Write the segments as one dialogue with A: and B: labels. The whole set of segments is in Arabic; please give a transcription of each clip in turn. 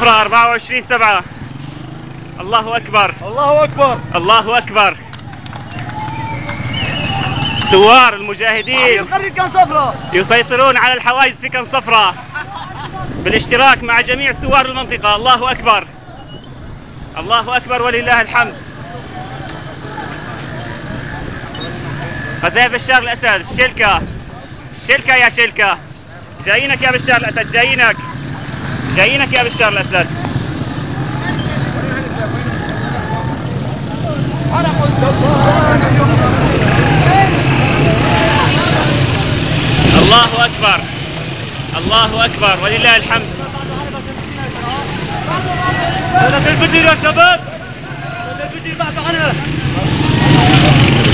A: صفراء 24/7. الله أكبر
B: الله أكبر
A: الله أكبر. الثوار المجاهدين يسيطرون على الحواجز في كنصفرة بالاشتراك مع جميع ثوار المنطقة. الله أكبر الله أكبر ولله الحمد. قذائف بشار الأسد، الشلكة الشلكة يا شلكة، جايينك يا بشار الأسد، جايينك يا بشار الأسد. الله أكبر الله أكبر ولله الحمد.
B: الفجر يا شباب، الفجر بعدوا عنها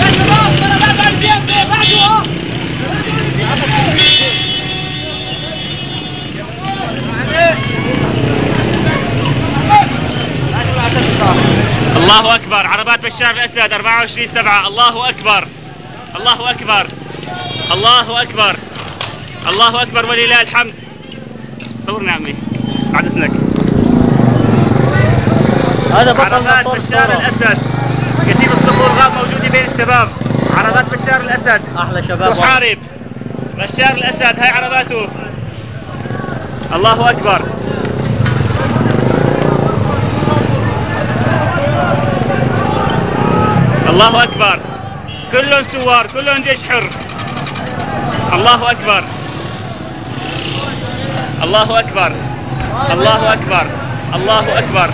B: يا شباب. ترى بعد البيت بعدوا.
A: الله أكبر. عربات بشار الأسد 24/7. الله أكبر الله أكبر الله أكبر الله أكبر ولله الحمد. صورنا عمي بعد إذنك.
B: هذا بطل
A: عربات بشار الأسد، كتيب الصقور غاب موجودة بين الشباب. عربات بشار الأسد
B: أحلى شباب
A: تحارب بشار الأسد. هاي عرباته. الله أكبر الله أكبر. كلهم ثوار، كلهم جيش حر. الله أكبر الله أكبر الله أكبر الله أكبر.